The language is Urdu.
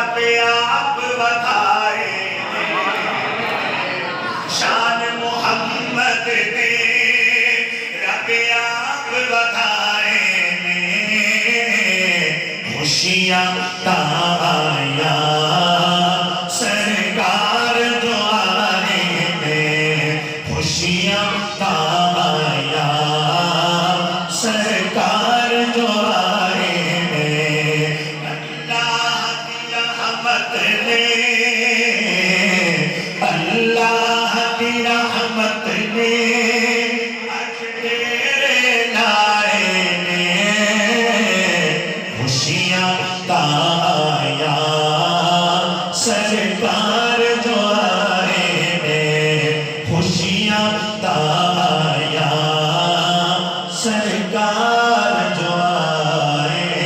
رب آپ بتائے شان محمد دے رب آپ بتائے خوشیاں تایا سرکار جو آئے میں خوشیاں تایا سرکار جو آئے میں اللہ کی رحمت نے اللہ کی رحمت نے اج تیرے لائے خوشیاں تایا سرکار جو آئے خوشیاں تایا سرکار جو آئے